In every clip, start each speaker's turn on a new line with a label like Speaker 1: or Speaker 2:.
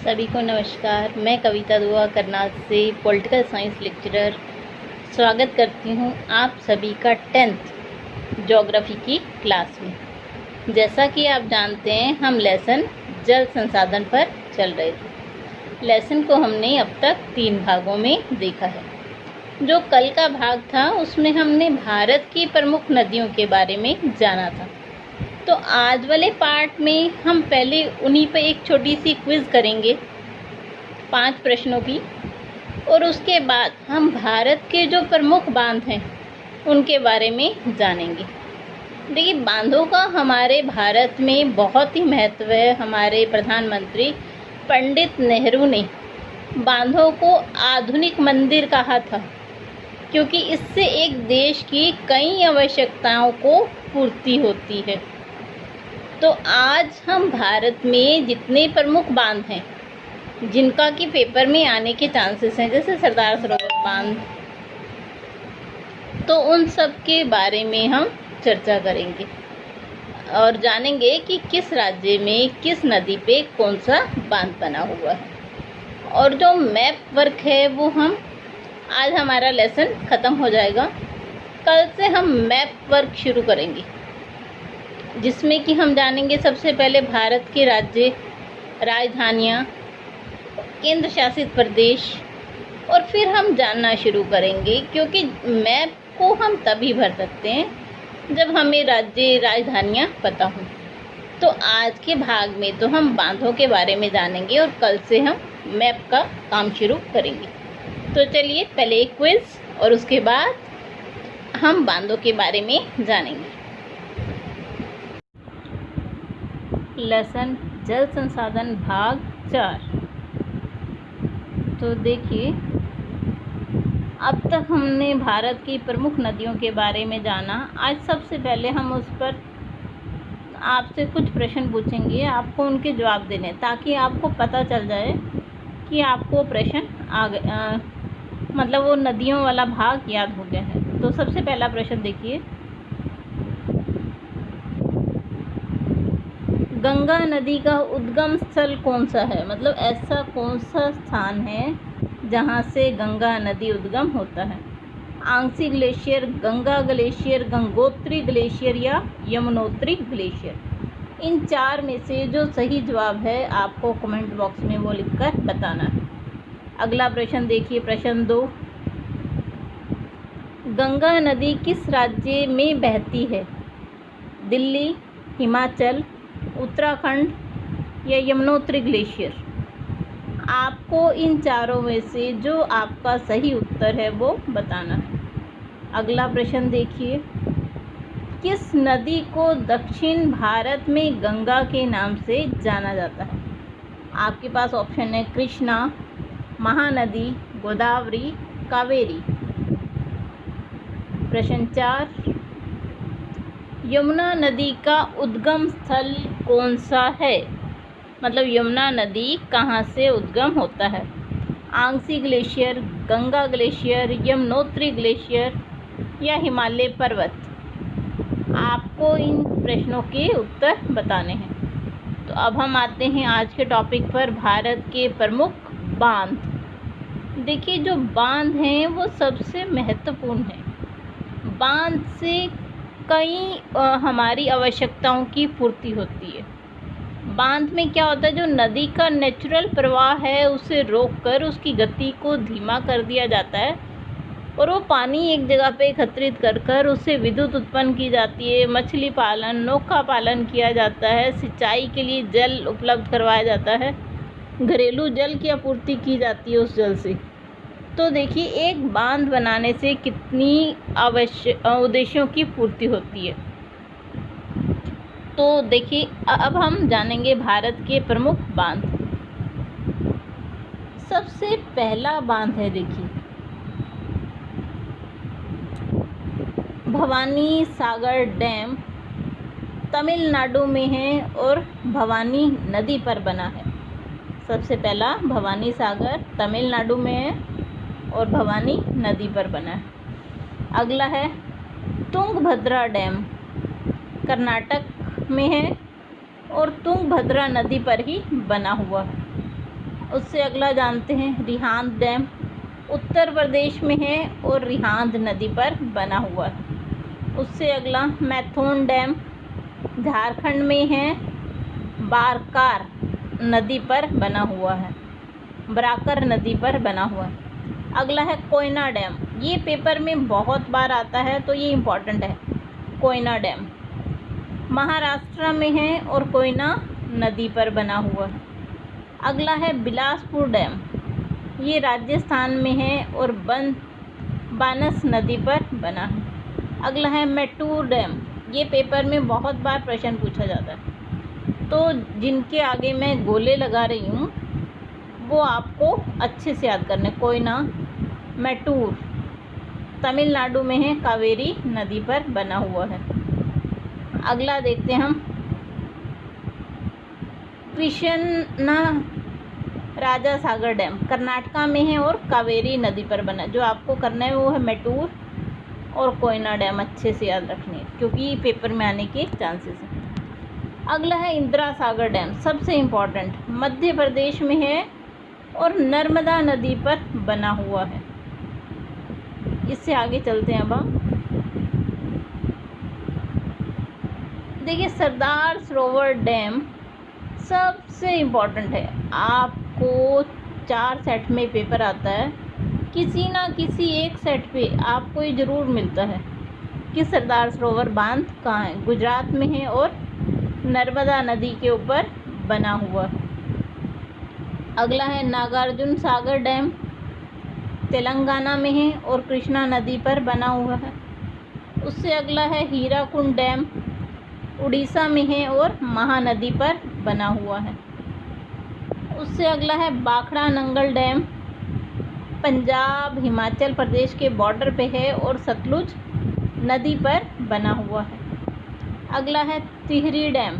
Speaker 1: सभी को नमस्कार। मैं कविता दुआ करनाल से पॉलिटिकल साइंस लेक्चरर स्वागत करती हूं आप सभी का 10th ज्योग्राफी की क्लास में। जैसा कि आप जानते हैं, हम लेसन जल संसाधन पर चल रहे थे। लेसन को हमने अब तक 3 भागों में देखा है। जो कल का भाग था उसमें हमने भारत की प्रमुख नदियों के बारे में जाना था। तो आज वाले पार्ट में हम पहले उन्हीं पे एक छोटी सी क्विज़ करेंगे 5 प्रश्नों की, और उसके बाद हम भारत के जो प्रमुख बांध हैं उनके बारे में जानेंगे। देखिए, बांधों का हमारे भारत में बहुत ही महत्व है। हमारे प्रधानमंत्री पंडित नेहरू ने बांधों को आधुनिक मंदिर कहा था, क्योंकि इससे एक देश की कई आवश्यकताओं को पूर्ति होती है। तो आज हम भारत में जितने प्रमुख बांध हैं जिनका कि पेपर में आने के चांसेस हैं, जैसे सरदार सरोवर बांध, तो उन सब के बारे में हम चर्चा करेंगे और जानेंगे कि किस राज्य में किस नदी पे कौन सा बांध बना हुआ है। और जो मैप वर्क है वो हम आज हमारा लेसन ख़त्म हो जाएगा, कल से हम मैप वर्क शुरू करेंगे, जिसमें कि हम जानेंगे सबसे पहले भारत के राज्य, राजधानियाँ, केंद्र शासित प्रदेश, और फिर हम जानना शुरू करेंगे, क्योंकि मैप को हम तभी भर सकते हैं जब हमें राज्य, राजधानियाँ पता हों। तो आज के भाग में तो हम बांधों के बारे में जानेंगे और कल से हम मैप का काम शुरू करेंगे। तो चलिए पहले एक क्विज़ और उसके बाद हम बांधों के बारे में जानेंगे। लेसन जल संसाधन भाग 4। तो देखिए, अब तक हमने भारत की प्रमुख नदियों के बारे में जाना। आज सबसे पहले हम उस पर आपसे कुछ प्रश्न पूछेंगे, आपको उनके जवाब देने, ताकि आपको पता चल जाए कि आपको प्रश्न मतलब वो नदियों वाला भाग याद हो गया है। तो सबसे पहला प्रश्न देखिए, गंगा नदी का उद्गम स्थल कौन सा है? मतलब ऐसा कौन सा स्थान है जहाँ से गंगा नदी उद्गम होता है? Angsi glacier, Ganga glacier, Gangotri glacier या यमुनोत्री ग्लेशियर। इन 4 में से जो सही जवाब है आपको कमेंट बॉक्स में वो लिखकर बताना है। अगला प्रश्न देखिए, प्रश्न 2, गंगा नदी किस राज्य में बहती है? दिल्ली, हिमाचल, उत्तराखंड या यमुनोत्री ग्लेशियर। आपको इन 4 में से जो आपका सही उत्तर है वो बताना है। अगला प्रश्न देखिए, किस नदी को दक्षिण भारत में गंगा के नाम से जाना जाता है? आपके पास ऑप्शन है कृष्णा, महानदी, गोदावरी, कावेरी। प्रश्न 4, यमुना नदी का उद्गम स्थल कौन सा है? मतलब यमुना नदी कहाँ से उद्गम होता है? Angsi glacier, Ganga glacier, Yamunotri glacier या हिमालय पर्वत। आपको इन प्रश्नों के उत्तर बताने हैं। तो अब हम आते हैं आज के टॉपिक पर, भारत के प्रमुख बांध। देखिए, जो बांध हैं वो सबसे महत्वपूर्ण हैं। बांध से कई हमारी आवश्यकताओं की पूर्ति होती है। बांध में क्या होता है, जो नदी का नेचुरल प्रवाह है उसे रोककर उसकी गति को धीमा कर दिया जाता है, और वो पानी एक जगह पे एकत्रित कर उससे विद्युत उत्पन्न की जाती है, मछली पालन, नौका पालन किया जाता है, सिंचाई के लिए जल उपलब्ध करवाया जाता है, घरेलू जल की आपूर्ति की जाती है उस जल से। तो देखिए, एक बांध बनाने से कितनी उद्देश्यों की पूर्ति होती है। तो देखिए, अब हम जानेंगे भारत के प्रमुख बांध। सबसे पहला बांध है, देखिए, भवानी सागर डैम, तमिलनाडु में है और भवानी नदी पर बना है। सबसे पहला भवानी सागर तमिलनाडु में है और भवानी नदी पर बना है। अगला है तुंगभद्रा डैम, कर्नाटक में है और तुंगभद्रा नदी पर ही बना हुआ है। उससे अगला जानते हैं रिहांद डैम, उत्तर प्रदेश में है और रिहांद नदी पर बना हुआ है। उससे अगला मैथोन डैम झारखंड में है, बारकार नदी पर बना हुआ है, बराकर नदी पर बना हुआ है। अगला है कोयना डैम, ये पेपर में बहुत बार आता है तो ये इम्पॉर्टेंट है। कोयना डैम महाराष्ट्र में है और कोयना नदी पर बना हुआ है। अगला है बिलासपुर डैम, ये राजस्थान में है और बानस नदी पर बना है। अगला है मैटूर डैम, ये पेपर में बहुत बार प्रश्न पूछा जाता है, तो जिनके आगे मैं गोले लगा रही हूँ वो आपको अच्छे से याद करने। कोयना मैटूर तमिलनाडु में है, कावेरी नदी पर बना हुआ है। अगला देखते हैं हम कृष्णा राजा सागर डैम, कर्नाटका में है और कावेरी नदी पर बना। जो आपको करना है वो है मैटूर और कोयना डैम, अच्छे से याद रखने क्योंकि पेपर में आने के चांसेस हैं। अगला है इंदिरा सागर डैम, सबसे इम्पोर्टेंट, मध्य प्रदेश में है और नर्मदा नदी पर बना हुआ है। इससे आगे चलते हैं अब हम। देखिए सरदार सरोवर डैम सबसे इम्पोर्टेंट है, आपको 4 सेट में पेपर आता है, किसी ना किसी एक सेट पे आपको ये ज़रूर मिलता है कि सरदार सरोवर बांध कहाँ है। गुजरात में है और नर्मदा नदी के ऊपर बना हुआ है। अगला है नागार्जुन सागर डैम, तेलंगाना में है और कृष्णा नदी पर बना हुआ है। उससे अगला है हीराकुंड डैम, उड़ीसा में है और महानदी पर बना हुआ है। उससे अगला है बाखड़ा नंगल डैम, पंजाब हिमाचल प्रदेश के बॉर्डर पे है और सतलुज नदी पर बना हुआ है। अगला है टिहरी डैम,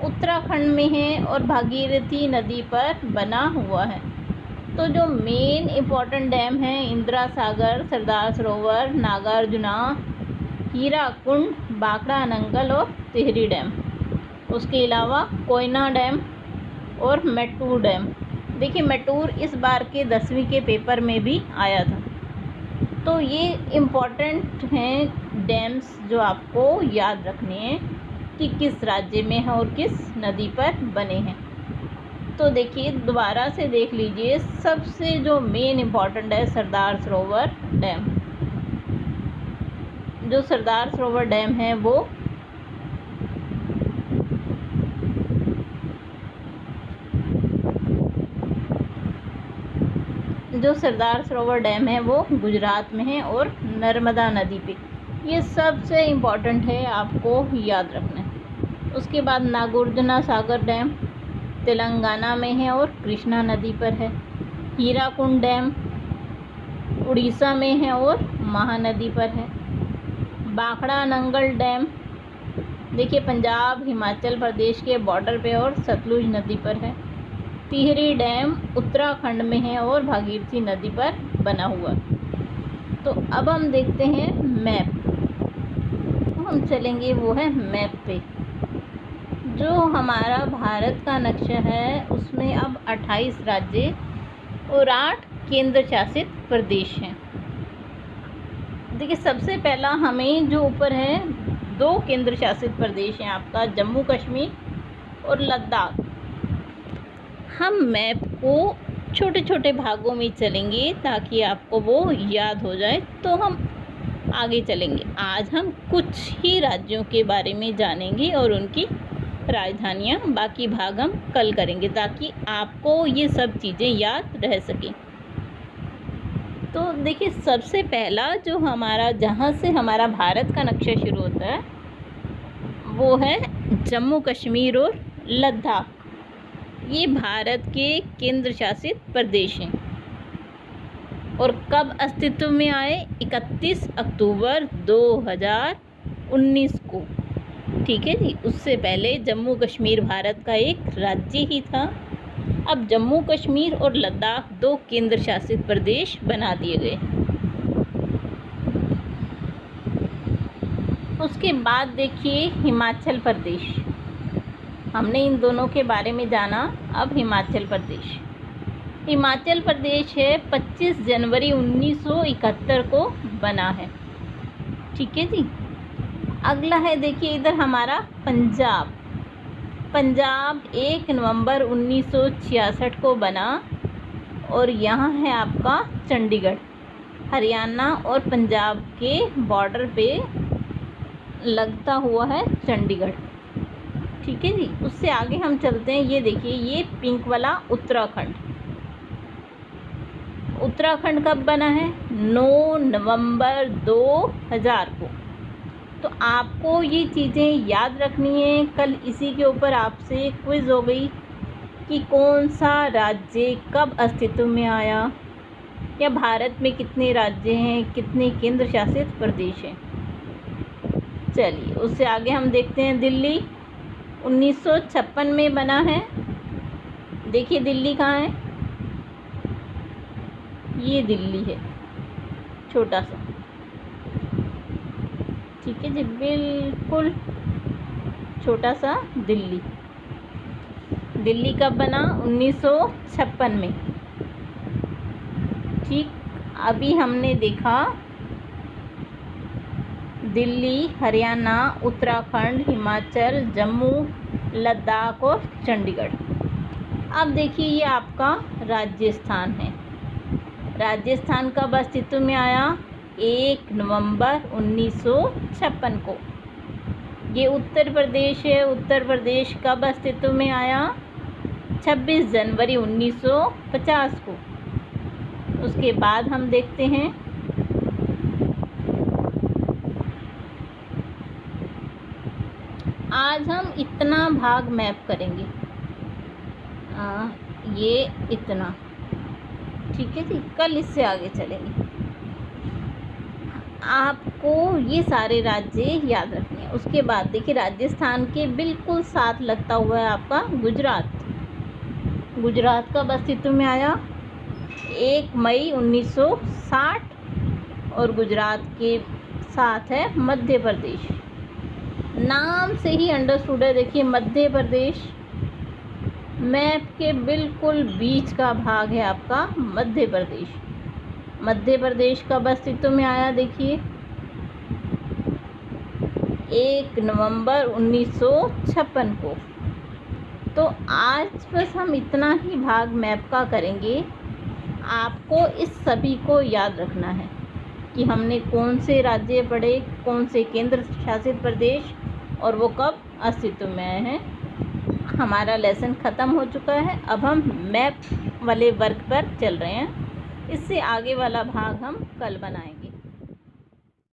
Speaker 1: उत्तराखंड में है और भागीरथी नदी पर बना हुआ है। तो जो मेन इम्पोर्टेंट डैम हैं इंदिरा सागर, सरदार सरोवर, नागार्जुना, हीराकुंड, बाखड़ा नंगल और टिहरी डैम। उसके अलावा कोयना डैम और मैटूर डैम। देखिए मैटूर इस बार के 10वीं के पेपर में भी आया था। तो ये इम्पोर्टेंट हैं डैम्स जो आपको याद रखने हैं कि किस राज्य में है और किस नदी पर बने हैं। तो देखिए दोबारा से देख लीजिए, सबसे जो मेन इम्पोर्टेंट है सरदार सरोवर डैम। जो सरदार सरोवर डैम है वो गुजरात में है और नर्मदा नदी पे। ये सबसे इम्पोर्टेंट है, आपको याद रखना है। उसके बाद नागार्जुन सागर डैम तेलंगाना में है और कृष्णा नदी पर है। हीराकुंड डैम उड़ीसा में है और महानदी पर है। बाखड़ा नंगल डैम देखिए पंजाब हिमाचल प्रदेश के बॉर्डर पे और सतलुज नदी पर है। टिहरी डैम उत्तराखंड में है और भागीरथी नदी पर बना हुआ। तो अब हम देखते हैं मैप। तो हम चलेंगे वो है मैप पे। जो हमारा भारत का नक्शा है उसमें अब 28 राज्य और 8 केंद्र शासित प्रदेश हैं। देखिए सबसे पहला हमें जो ऊपर है 2 केंद्र शासित प्रदेश हैं आपका, जम्मू कश्मीर और लद्दाख। हम मैप को छोटे छोटे भागों में चलेंगे ताकि आपको वो याद हो जाए, तो हम आगे चलेंगे। आज हम कुछ ही राज्यों के बारे में जानेंगे और उनकी राजधानियाँ, बाकी भाग हम कल करेंगे ताकि आपको ये सब चीज़ें याद रह सकें। तो देखिए सबसे पहला जो हमारा, जहाँ से हमारा भारत का नक्शा शुरू होता है वो है जम्मू कश्मीर और लद्दाख। ये भारत के केंद्र शासित प्रदेश हैं और कब अस्तित्व में आए? 31 अक्टूबर 2019 को। ठीक है जी। उससे पहले जम्मू कश्मीर भारत का एक राज्य ही था। अब जम्मू कश्मीर और लद्दाख 2 केंद्र शासित प्रदेश बना दिए गए। उसके बाद देखिए हिमाचल प्रदेश, हमने इन दोनों के बारे में जाना। अब हिमाचल प्रदेश, हिमाचल प्रदेश है 25 जनवरी 1971 को बना है। ठीक है जी। अगला है देखिए इधर हमारा पंजाब। पंजाब 1 नवंबर 1966 को बना और यहाँ है आपका चंडीगढ़। हरियाणा और पंजाब के बॉर्डर पे लगता हुआ है चंडीगढ़। ठीक है जी। उससे आगे हम चलते हैं। ये देखिए ये पिंक वाला उत्तराखंड। उत्तराखंड कब बना है? 9 नवंबर 2000 को। तो आपको ये चीज़ें याद रखनी है। कल इसी के ऊपर आपसे क्विज़ हो गई कि कौन सा राज्य कब अस्तित्व में आया, या भारत में कितने राज्य हैं, कितने केंद्र शासित प्रदेश हैं। चलिए उससे आगे हम देखते हैं। दिल्ली 1956 में बना है। देखिए दिल्ली कहाँ है? ये दिल्ली है, छोटा सा। ठीक है जी, बिल्कुल छोटा सा दिल्ली। दिल्ली कब बना? 1956 में। ठीक। अभी हमने देखा दिल्ली, हरियाणा, उत्तराखंड, हिमाचल, जम्मू, लद्दाख और चंडीगढ़। अब देखिए ये आपका राजस्थान है। राजस्थान कब अस्तित्व में आया? 1 नवंबर 1956 को। ये उत्तर प्रदेश है। उत्तर प्रदेश कब अस्तित्व में आया? 26 जनवरी 1950 को। उसके बाद हम देखते हैं आज हम इतना भाग मैप करेंगे। ये इतना। ठीक है जी। कल इससे आगे चलेंगे। आपको ये सारे राज्य याद रखने हैं। उसके बाद देखिए राजस्थान के बिल्कुल साथ लगता हुआ है आपका गुजरात। गुजरात कब अस्तित्व में आया? 1 मई 1960। और गुजरात के साथ है मध्य प्रदेश। नाम से ही अंडरस्टूड है। देखिए मध्य प्रदेश मैप के बिल्कुल बीच का भाग है आपका मध्य प्रदेश। मध्य प्रदेश कब अस्तित्व में आया? देखिए 1 नवंबर 1956 को। तो आज बस हम इतना ही भाग मैप का करेंगे। आपको इस सभी को याद रखना है कि हमने कौन से राज्य पढ़े, कौन से केंद्र शासित प्रदेश, और वो कब अस्तित्व में आए हैं। हमारा लेसन ख़त्म हो चुका है। अब हम मैप वाले वर्क पर चल रहे हैं। इससे आगे वाला भाग हम कल बनाएंगे।